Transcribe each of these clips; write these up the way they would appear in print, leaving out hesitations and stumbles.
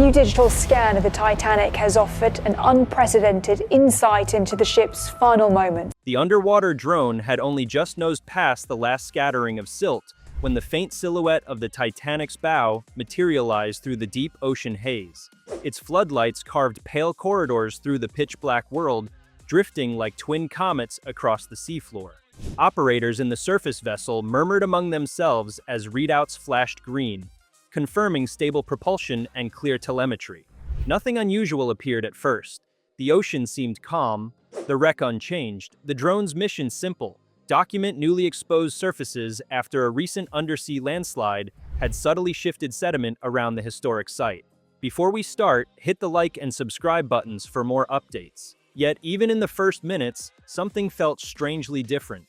new digital scan of the Titanic has offered an unprecedented insight into the ship's final moments. The underwater drone had only just nosed past the last scattering of silt when the faint silhouette of the Titanic's bow materialized through the deep ocean haze. Its floodlights carved pale corridors through the pitch-black world, drifting like twin comets across the seafloor. Operators in the surface vessel murmured among themselves as readouts flashed green, confirming stable propulsion and clear telemetry. Nothing unusual appeared at first. The ocean seemed calm, the wreck unchanged, the drone's mission simple: document newly exposed surfaces after a recent undersea landslide had subtly shifted sediment around the historic site. Before we start, hit the like and subscribe buttons for more updates. Yet, even in the first minutes, something felt strangely different.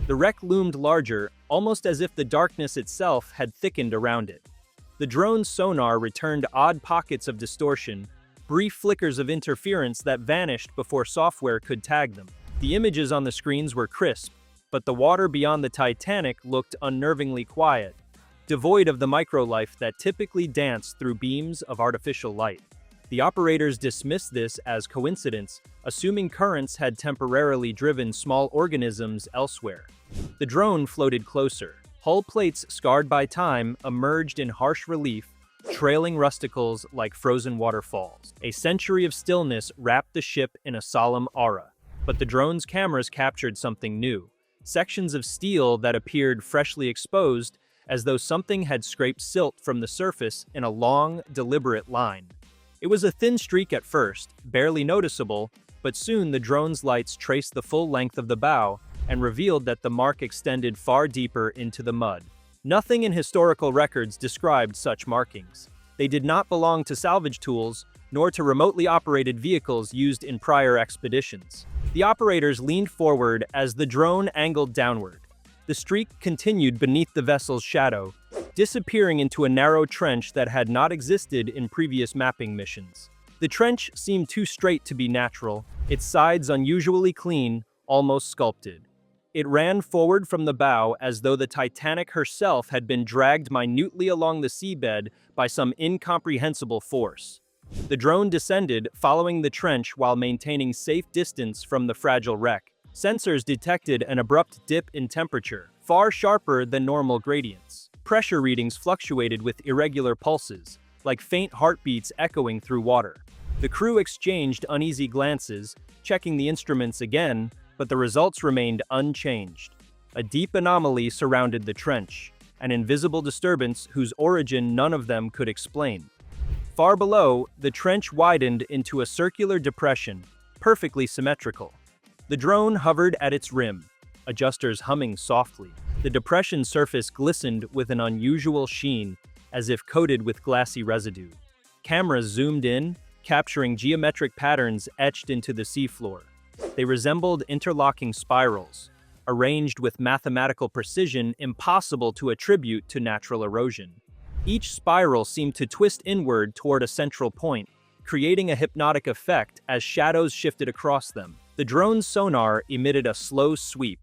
The wreck loomed larger, almost as if the darkness itself had thickened around it. The drone's sonar returned odd pockets of distortion, brief flickers of interference that vanished before software could tag them. The images on the screens were crisp, but the water beyond the Titanic looked unnervingly quiet, devoid of the microlife that typically danced through beams of artificial light. The operators dismissed this as coincidence, assuming currents had temporarily driven small organisms elsewhere. The drone floated closer. Hull plates scarred by time emerged in harsh relief, trailing rusticles like frozen waterfalls. A century of stillness wrapped the ship in a solemn aura. But the drone's cameras captured something new: sections of steel that appeared freshly exposed, as though something had scraped silt from the surface in a long, deliberate line. It was a thin streak at first, barely noticeable, but soon the drone's lights traced the full length of the bow and revealed that the mark extended far deeper into the mud. Nothing in historical records described such markings. They did not belong to salvage tools, nor to remotely operated vehicles used in prior expeditions. The operators leaned forward as the drone angled downward. The streak continued beneath the vessel's shadow, disappearing into a narrow trench that had not existed in previous mapping missions. The trench seemed too straight to be natural, its sides unusually clean, almost sculpted. It ran forward from the bow as though the Titanic herself had been dragged minutely along the seabed by some incomprehensible force. The drone descended, following the trench while maintaining safe distance from the fragile wreck. Sensors detected an abrupt dip in temperature, far sharper than normal gradients. Pressure readings fluctuated with irregular pulses, like faint heartbeats echoing through water. The crew exchanged uneasy glances, checking the instruments again, but the results remained unchanged. A deep anomaly surrounded the trench, an invisible disturbance whose origin none of them could explain. Far below, the trench widened into a circular depression, perfectly symmetrical. The drone hovered at its rim, adjusters humming softly. The depression's surface glistened with an unusual sheen, as if coated with glassy residue. Cameras zoomed in, capturing geometric patterns etched into the seafloor. They resembled interlocking spirals, arranged with mathematical precision impossible to attribute to natural erosion. Each spiral seemed to twist inward toward a central point, creating a hypnotic effect as shadows shifted across them. The drone's sonar emitted a slow sweep.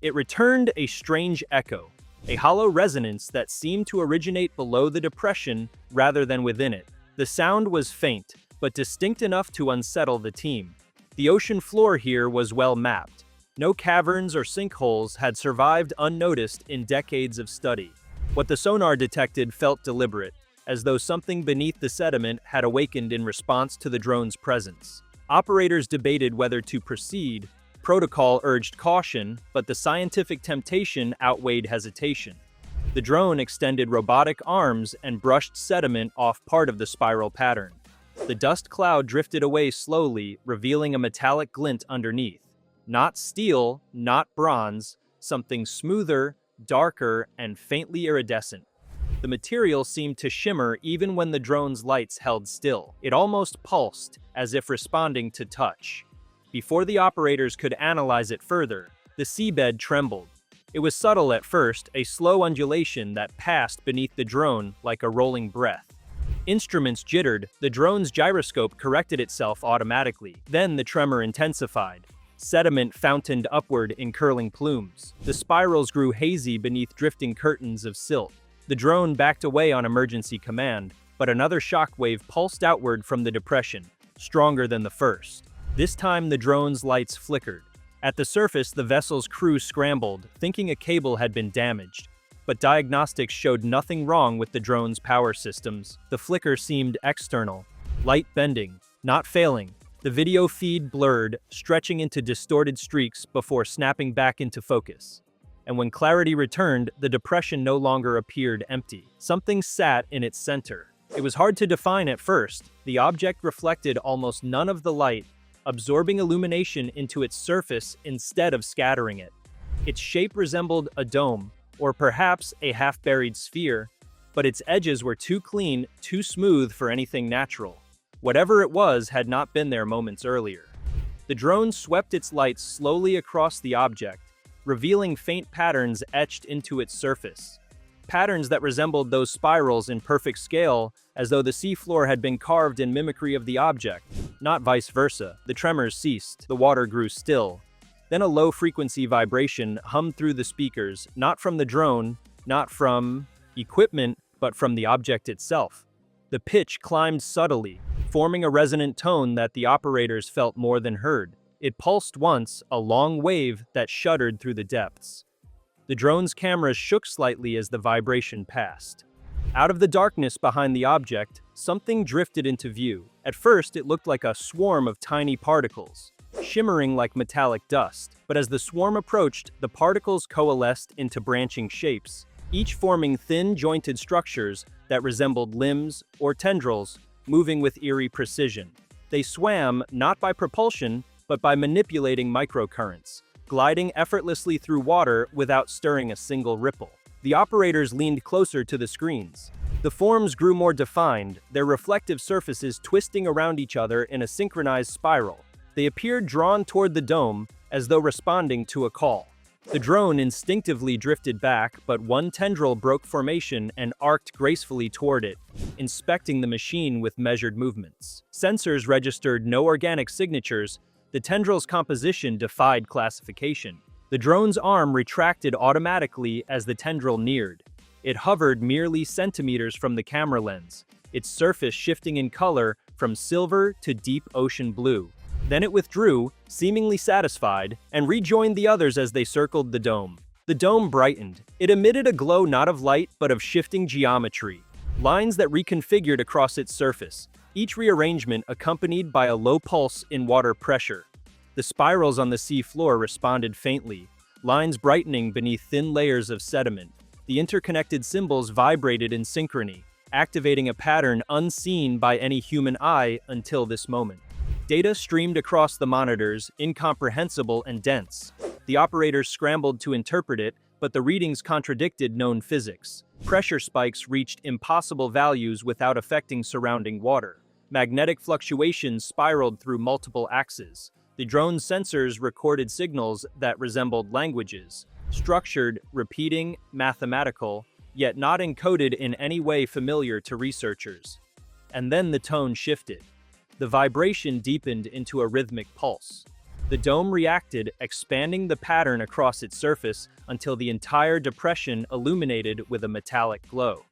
It returned a strange echo, a hollow resonance that seemed to originate below the depression rather than within it. The sound was faint, but distinct enough to unsettle the team. The ocean floor here was well mapped. No caverns or sinkholes had survived unnoticed in decades of study. What the sonar detected felt deliberate, as though something beneath the sediment had awakened in response to the drone's presence. Operators debated whether to proceed. Protocol urged caution, but the scientific temptation outweighed hesitation. The drone extended robotic arms and brushed sediment off part of the spiral pattern. The dust cloud drifted away slowly, revealing a metallic glint underneath. Not steel, not bronze, something smoother, darker, and faintly iridescent. The material seemed to shimmer even when the drone's lights held still. It almost pulsed, as if responding to touch. Before the operators could analyze it further, the seabed trembled. It was subtle at first, a slow undulation that passed beneath the drone like a rolling breath. Instruments jittered, the drone's gyroscope corrected itself automatically. Then the tremor intensified. Sediment fountained upward in curling plumes. The spirals grew hazy beneath drifting curtains of silt. The drone backed away on emergency command, but another shockwave pulsed outward from the depression, stronger than the first. This time the drone's lights flickered. At the surface, the vessel's crew scrambled, thinking a cable had been damaged. But diagnostics showed nothing wrong with the drone's power systems. The flicker seemed external, light bending, not failing. The video feed blurred, stretching into distorted streaks before snapping back into focus. And when clarity returned, the depression no longer appeared empty. Something sat in its center. It was hard to define at first. The object reflected almost none of the light, absorbing illumination into its surface instead of scattering it. Its shape resembled a dome, or perhaps a half-buried sphere, but its edges were too clean, too smooth for anything natural. Whatever it was had not been there moments earlier. The drone swept its lights slowly across the object, revealing faint patterns etched into its surface. Patterns that resembled those spirals in perfect scale, as though the seafloor had been carved in mimicry of the object, not vice versa. The tremors ceased, the water grew still. Then a low-frequency vibration hummed through the speakers, not from the drone, not from equipment, but from the object itself. The pitch climbed subtly, forming a resonant tone that the operators felt more than heard. It pulsed once, a long wave that shuddered through the depths. The drone's cameras shook slightly as the vibration passed. Out of the darkness behind the object, something drifted into view. At first, it looked like a swarm of tiny particles, shimmering like metallic dust. But as the swarm approached, the particles coalesced into branching shapes, each forming thin, jointed structures that resembled limbs or tendrils, moving with eerie precision. They swam not by propulsion, but by manipulating microcurrents, gliding effortlessly through water without stirring a single ripple. The operators leaned closer to the screens. The forms grew more defined, their reflective surfaces twisting around each other in a synchronized spiral. They appeared drawn toward the dome, as though responding to a call. The drone instinctively drifted back, but one tendril broke formation and arced gracefully toward it, inspecting the machine with measured movements. Sensors registered no organic signatures. The tendril's composition defied classification. The drone's arm retracted automatically as the tendril neared. It hovered merely centimeters from the camera lens, its surface shifting in color from silver to deep ocean blue. Then it withdrew, seemingly satisfied, and rejoined the others as they circled the dome. The dome brightened. It emitted a glow not of light, but of shifting geometry. Lines that reconfigured across its surface, each rearrangement accompanied by a low pulse in water pressure. The spirals on the sea floor responded faintly, lines brightening beneath thin layers of sediment. The interconnected symbols vibrated in synchrony, activating a pattern unseen by any human eye until this moment. Data streamed across the monitors, incomprehensible and dense. The operators scrambled to interpret it, but the readings contradicted known physics. Pressure spikes reached impossible values without affecting surrounding water. Magnetic fluctuations spiraled through multiple axes. The drone's sensors recorded signals that resembled languages, structured, repeating, mathematical, yet not encoded in any way familiar to researchers. And then the tone shifted. The vibration deepened into a rhythmic pulse. The dome reacted, expanding the pattern across its surface until the entire depression illuminated with a metallic glow.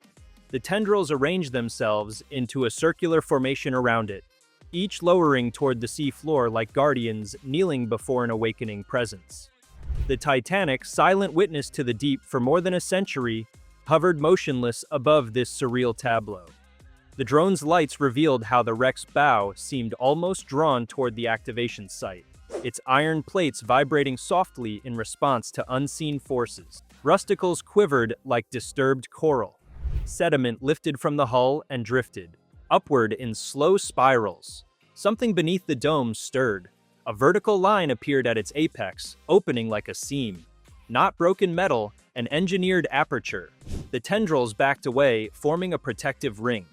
The tendrils arranged themselves into a circular formation around it, each lowering toward the sea floor like guardians kneeling before an awakening presence. The Titanic, silent witness to the deep for more than a century, hovered motionless above this surreal tableau. The drone's lights revealed how the wreck's bow seemed almost drawn toward the activation site, its iron plates vibrating softly in response to unseen forces. Rusticles quivered like disturbed coral. Sediment lifted from the hull and drifted, upward in slow spirals. Something beneath the dome stirred. A vertical line appeared at its apex, opening like a seam. Not broken metal, an engineered aperture. The tendrils backed away, forming a protective ring.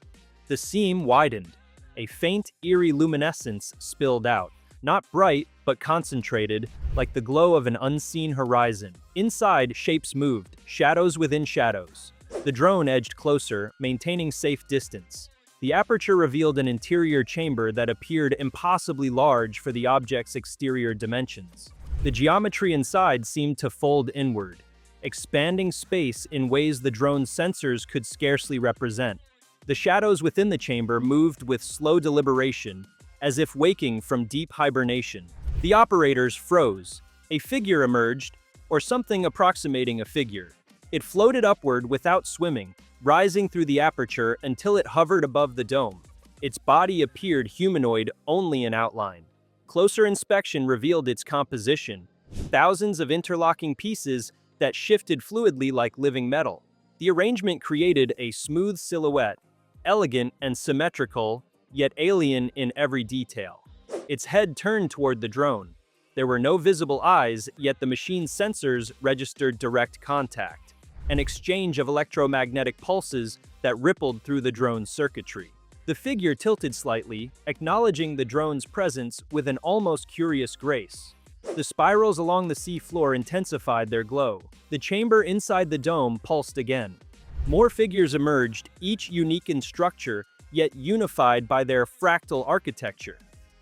The seam widened. A faint, eerie luminescence spilled out, not bright, but concentrated, like the glow of an unseen horizon. Inside, shapes moved, shadows within shadows. The drone edged closer, maintaining safe distance. The aperture revealed an interior chamber that appeared impossibly large for the object's exterior dimensions. The geometry inside seemed to fold inward, expanding space in ways the drone's sensors could scarcely represent. The shadows within the chamber moved with slow deliberation, as if waking from deep hibernation. The operators froze. A figure emerged, or something approximating a figure. It floated upward without swimming, rising through the aperture until it hovered above the dome. Its body appeared humanoid only in outline. Closer inspection revealed its composition, thousands of interlocking pieces that shifted fluidly like living metal. The arrangement created a smooth silhouette, elegant and symmetrical, yet alien in every detail. Its head turned toward the drone. There were no visible eyes, yet the machine's sensors registered direct contact, an exchange of electromagnetic pulses that rippled through the drone's circuitry. The figure tilted slightly, acknowledging the drone's presence with an almost curious grace. The spirals along the sea floor intensified their glow. The chamber inside the dome pulsed again. More figures emerged, each unique in structure, yet unified by their fractal architecture.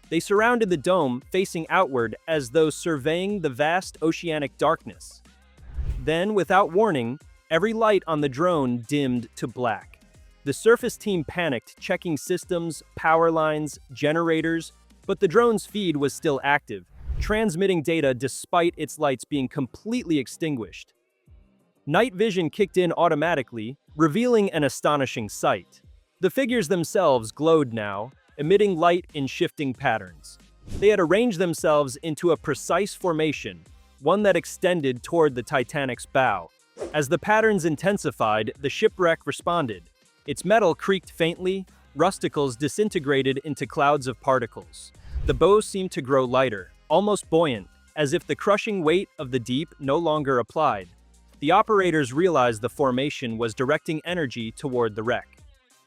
They surrounded the dome, facing outward as though surveying the vast oceanic darkness. Then, without warning, every light on the drone dimmed to black. The surface team panicked, checking systems, power lines, generators, but the drone's feed was still active, transmitting data despite its lights being completely extinguished. Night vision kicked in automatically, revealing an astonishing sight. The figures themselves glowed now, emitting light in shifting patterns. They had arranged themselves into a precise formation, one that extended toward the Titanic's bow. As the patterns intensified, the shipwreck responded. Its metal creaked faintly, rusticles disintegrated into clouds of particles. The bow seemed to grow lighter, almost buoyant, as if the crushing weight of the deep no longer applied. The operators realized the formation was directing energy toward the wreck.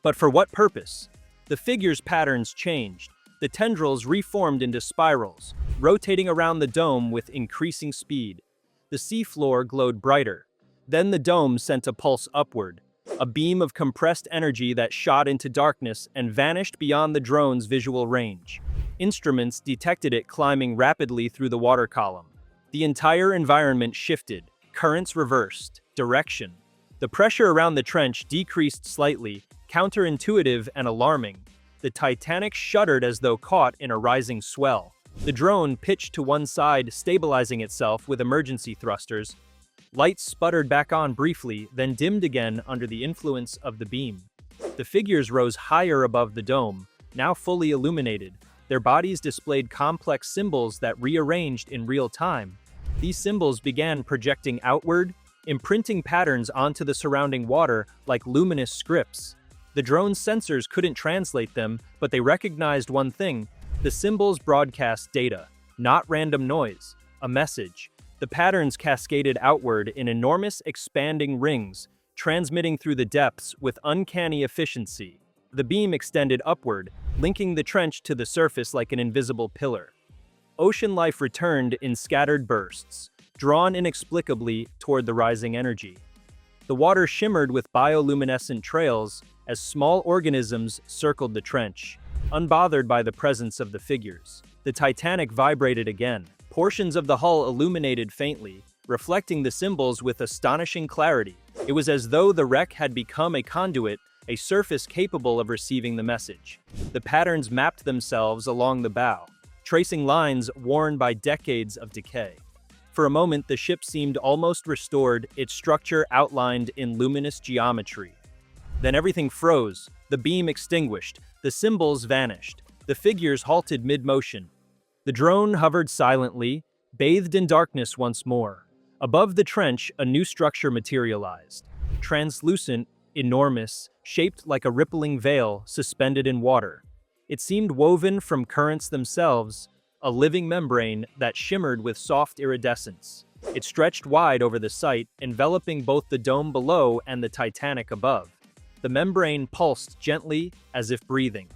But for what purpose? The figure's patterns changed. The tendrils reformed into spirals, rotating around the dome with increasing speed. The seafloor glowed brighter. Then the dome sent a pulse upward, a beam of compressed energy that shot into darkness and vanished beyond the drone's visual range. Instruments detected it climbing rapidly through the water column. The entire environment shifted, currents reversed, direction. The pressure around the trench decreased slightly, counterintuitive and alarming. The Titanic shuddered as though caught in a rising swell. The drone pitched to one side, stabilizing itself with emergency thrusters. Lights sputtered back on briefly, then dimmed again under the influence of the beam. The figures rose higher above the dome, now fully illuminated. Their bodies displayed complex symbols that rearranged in real time. These symbols began projecting outward, imprinting patterns onto the surrounding water like luminous scripts. The drone's sensors couldn't translate them, but they recognized one thing: the symbols broadcast data, not random noise, a message. The patterns cascaded outward in enormous expanding rings, transmitting through the depths with uncanny efficiency. The beam extended upward, linking the trench to the surface like an invisible pillar. Ocean life returned in scattered bursts, drawn inexplicably toward the rising energy. The water shimmered with bioluminescent trails as small organisms circled the trench, unbothered by the presence of the figures. The Titanic vibrated again. Portions of the hull illuminated faintly, reflecting the symbols with astonishing clarity. It was as though the wreck had become a conduit, a surface capable of receiving the message. The patterns mapped themselves along the bow, tracing lines worn by decades of decay. For a moment, the ship seemed almost restored, its structure outlined in luminous geometry. Then everything froze, the beam extinguished, the symbols vanished, the figures halted mid-motion. The drone hovered silently, bathed in darkness once more. Above the trench, a new structure materialized. Translucent, enormous, shaped like a rippling veil suspended in water. It seemed woven from currents themselves, a living membrane that shimmered with soft iridescence. It stretched wide over the site, enveloping both the dome below and the Titanic above. The membrane pulsed gently, as if breathing.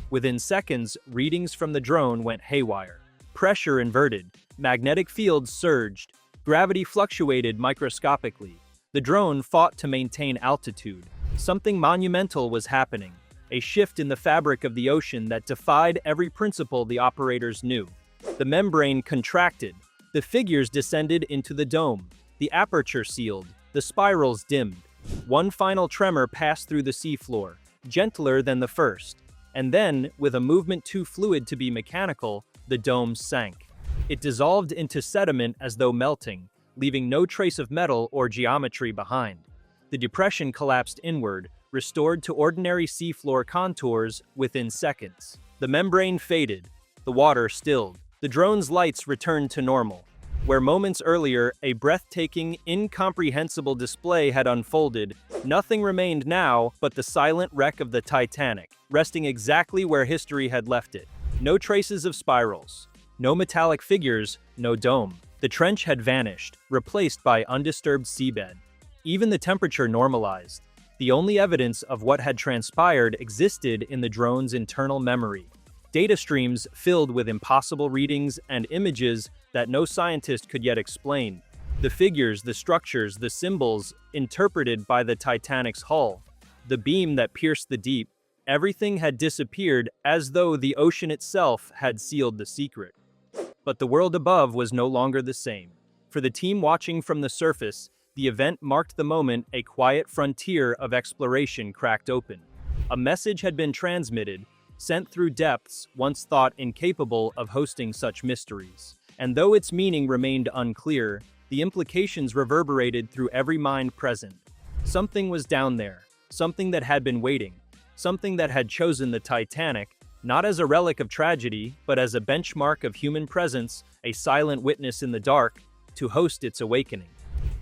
Within seconds, readings from the drone went haywire. Pressure inverted, magnetic fields surged, gravity fluctuated microscopically. The drone fought to maintain altitude. Something monumental was happening, a shift in the fabric of the ocean that defied every principle the operators knew. The membrane contracted, the figures descended into the dome, the aperture sealed, the spirals dimmed. One final tremor passed through the seafloor, gentler than the first. And then, with a movement too fluid to be mechanical, the dome sank. It dissolved into sediment as though melting, leaving no trace of metal or geometry behind. The depression collapsed inward, restored to ordinary seafloor contours within seconds. The membrane faded, the water stilled. The drone's lights returned to normal. Where moments earlier a breathtaking, incomprehensible display had unfolded, nothing remained now but the silent wreck of the Titanic, resting exactly where history had left it. No traces of spirals, no metallic figures, no dome. The trench had vanished, replaced by undisturbed seabed. Even the temperature normalized. The only evidence of what had transpired existed in the drone's internal memory. Data streams filled with impossible readings and images that no scientist could yet explain. The figures, the structures, the symbols interpreted by the Titanic's hull, the beam that pierced the deep, everything had disappeared as though the ocean itself had sealed the secret. But the world above was no longer the same. For the team watching from the surface, the event marked the moment a quiet frontier of exploration cracked open. A message had been transmitted, sent through depths once thought incapable of hosting such mysteries. And though its meaning remained unclear, the implications reverberated through every mind present. Something was down there, something that had been waiting, something that had chosen the Titanic, not as a relic of tragedy, but as a benchmark of human presence, a silent witness in the dark, to host its awakening.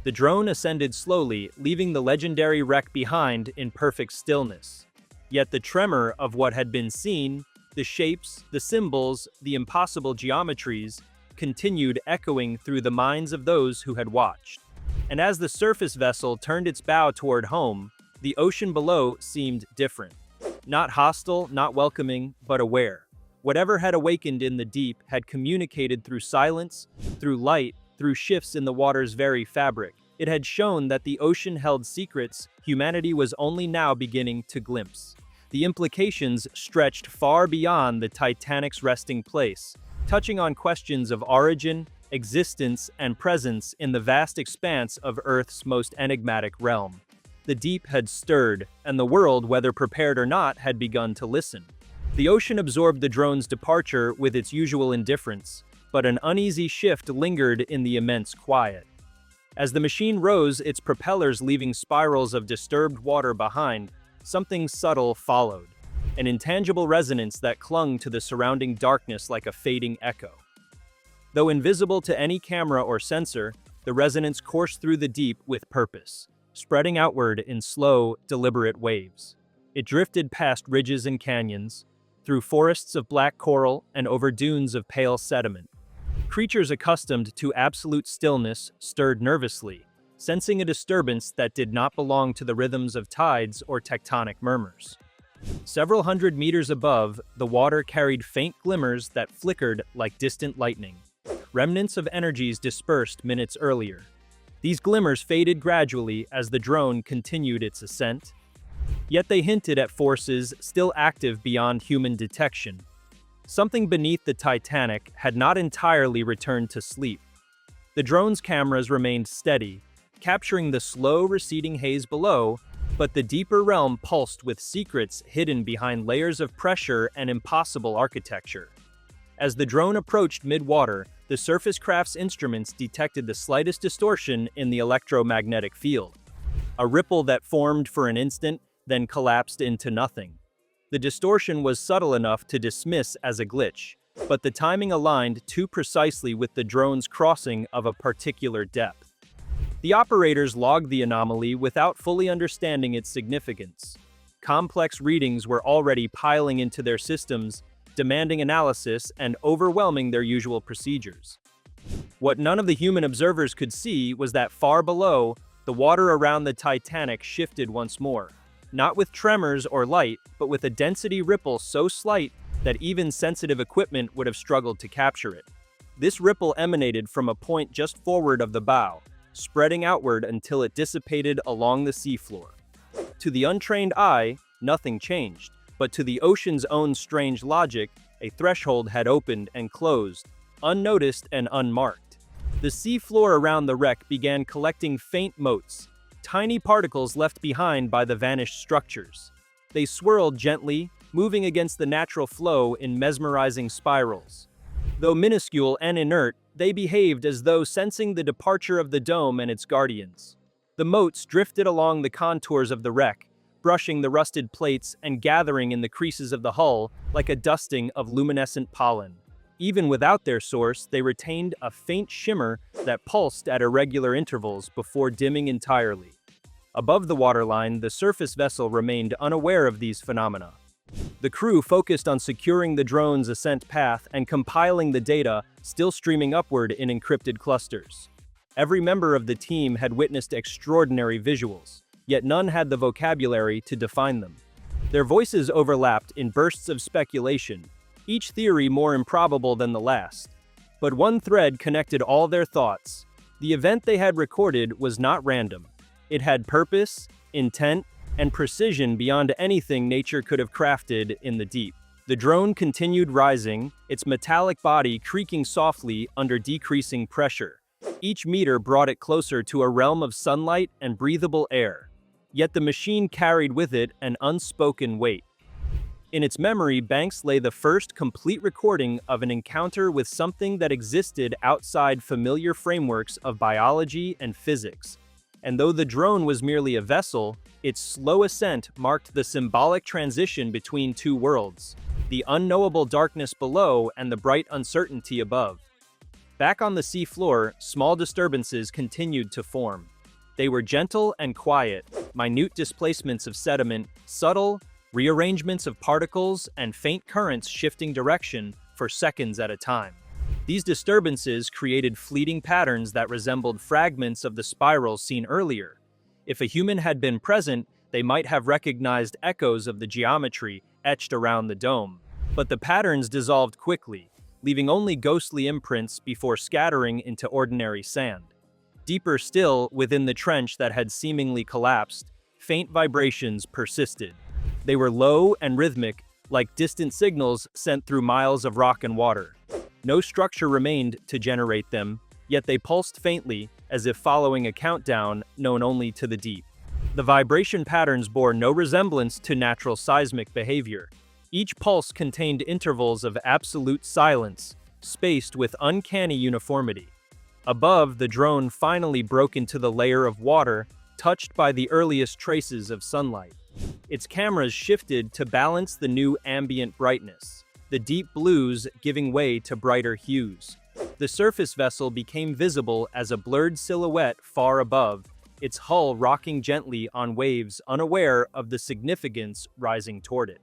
The drone ascended slowly, leaving the legendary wreck behind in perfect stillness. Yet the tremor of what had been seen, the shapes, the symbols, the impossible geometries, continued echoing through the minds of those who had watched. And as the surface vessel turned its bow toward home, the ocean below seemed different. Not hostile, not welcoming, but aware. Whatever had awakened in the deep had communicated through silence, through light, through shifts in the water's very fabric. It had shown that the ocean held secrets humanity was only now beginning to glimpse. The implications stretched far beyond the Titanic's resting place, touching on questions of origin, existence, and presence in the vast expanse of Earth's most enigmatic realm. The deep had stirred, and the world, whether prepared or not, had begun to listen. The ocean absorbed the drone's departure with its usual indifference, but an uneasy shift lingered in the immense quiet. As the machine rose, its propellers leaving spirals of disturbed water behind, something subtle followed, an intangible resonance that clung to the surrounding darkness like a fading echo. Though invisible to any camera or sensor, the resonance coursed through the deep with purpose, spreading outward in slow, deliberate waves. It drifted past ridges and canyons, through forests of black coral and over dunes of pale sediment. Creatures accustomed to absolute stillness stirred nervously, sensing a disturbance that did not belong to the rhythms of tides or tectonic murmurs. Several hundred meters above, the water carried faint glimmers that flickered like distant lightning, remnants of energies dispersed minutes earlier. These glimmers faded gradually as the drone continued its ascent, yet they hinted at forces still active beyond human detection. Something beneath the Titanic had not entirely returned to sleep. The drone's cameras remained steady, capturing the slow receding haze below, but the deeper realm pulsed with secrets hidden behind layers of pressure and impossible architecture. As the drone approached mid-water, the surface craft's instruments detected the slightest distortion in the electromagnetic field. A ripple that formed for an instant, then collapsed into nothing. The distortion was subtle enough to dismiss as a glitch, but the timing aligned too precisely with the drone's crossing of a particular depth. The operators logged the anomaly without fully understanding its significance. Complex readings were already piling into their systems, demanding analysis and overwhelming their usual procedures. What none of the human observers could see was that far below, the water around the Titanic shifted once more. Not with tremors or light, but with a density ripple so slight that even sensitive equipment would have struggled to capture it. This ripple emanated from a point just forward of the bow, spreading outward until it dissipated along the seafloor. To the untrained eye, nothing changed, but to the ocean's own strange logic, a threshold had opened and closed, unnoticed and unmarked. The seafloor around the wreck began collecting faint motes, tiny particles left behind by the vanished structures. They swirled gently, moving against the natural flow in mesmerizing spirals. Though minuscule and inert, they behaved as though sensing the departure of the dome and its guardians. The motes drifted along the contours of the wreck, brushing the rusted plates and gathering in the creases of the hull like a dusting of luminescent pollen. Even without their source, they retained a faint shimmer that pulsed at irregular intervals before dimming entirely. Above the waterline, the surface vessel remained unaware of these phenomena. The crew focused on securing the drone's ascent path and compiling the data, still streaming upward in encrypted clusters. Every member of the team had witnessed extraordinary visuals, yet none had the vocabulary to define them. Their voices overlapped in bursts of speculation, each theory more improbable than the last. But one thread connected all their thoughts. The event they had recorded was not random. It had purpose, intent, and precision beyond anything nature could have crafted in the deep. The drone continued rising, its metallic body creaking softly under decreasing pressure. Each meter brought it closer to a realm of sunlight and breathable air. Yet the machine carried with it an unspoken weight. In its memory banks lay the first complete recording of an encounter with something that existed outside familiar frameworks of biology and physics. And though the drone was merely a vessel, its slow ascent marked the symbolic transition between two worlds, the unknowable darkness below and the bright uncertainty above. Back on the sea floor, small disturbances continued to form. They were gentle and quiet, minute displacements of sediment, subtle rearrangements of particles, and faint currents shifting direction for seconds at a time. These disturbances created fleeting patterns that resembled fragments of the spirals seen earlier. If a human had been present, they might have recognized echoes of the geometry etched around the dome. But the patterns dissolved quickly, leaving only ghostly imprints before scattering into ordinary sand. Deeper still, within the trench that had seemingly collapsed, faint vibrations persisted. They were low and rhythmic, like distant signals sent through miles of rock and water. No structure remained to generate them, yet they pulsed faintly, as if following a countdown known only to the deep. The vibration patterns bore no resemblance to natural seismic behavior. Each pulse contained intervals of absolute silence, spaced with uncanny uniformity. Above, the drone finally broke into the layer of water, touched by the earliest traces of sunlight. Its cameras shifted to balance the new ambient brightness, the deep blues giving way to brighter hues. The surface vessel became visible as a blurred silhouette far above, its hull rocking gently on waves unaware of the significance rising toward it.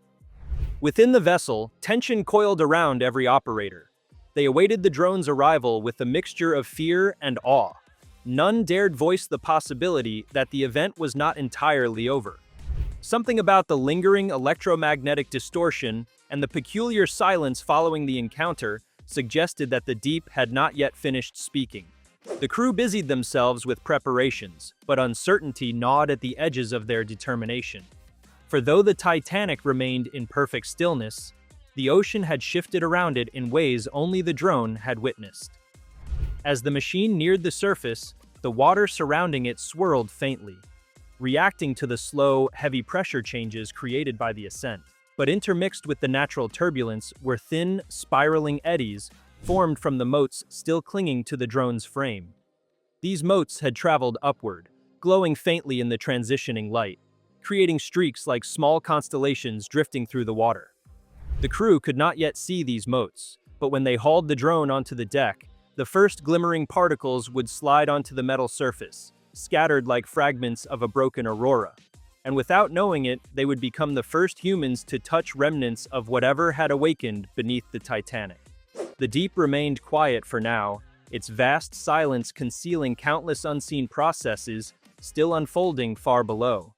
Within the vessel, tension coiled around every operator. They awaited the drone's arrival with a mixture of fear and awe. None dared voice the possibility that the event was not entirely over. Something about the lingering electromagnetic distortion and the peculiar silence following the encounter suggested that the deep had not yet finished speaking. The crew busied themselves with preparations, but uncertainty gnawed at the edges of their determination. For though the Titanic remained in perfect stillness, the ocean had shifted around it in ways only the drone had witnessed. As the machine neared the surface, the water surrounding it swirled faintly, reacting to the slow, heavy pressure changes created by the ascent. But intermixed with the natural turbulence were thin, spiraling eddies formed from the motes still clinging to the drone's frame. These motes had traveled upward, glowing faintly in the transitioning light, creating streaks like small constellations drifting through the water. The crew could not yet see these motes, but when they hauled the drone onto the deck, the first glimmering particles would slide onto the metal surface, scattered like fragments of a broken aurora. And without knowing it, they would become the first humans to touch remnants of whatever had awakened beneath the Titanic. The deep remained quiet for now, its vast silence concealing countless unseen processes still unfolding far below.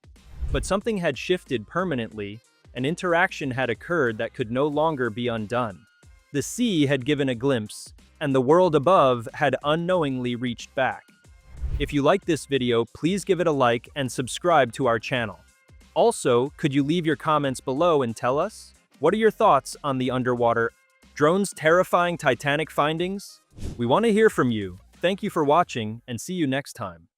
But something had shifted permanently, an interaction had occurred that could no longer be undone. The sea had given a glimpse, and the world above had unknowingly reached back. If you like this video, please give it a like and subscribe to our channel. Also, could you leave your comments below and tell us? What are your thoughts on the underwater drone's terrifying Titanic findings? We want to hear from you. Thank you for watching, and see you next time.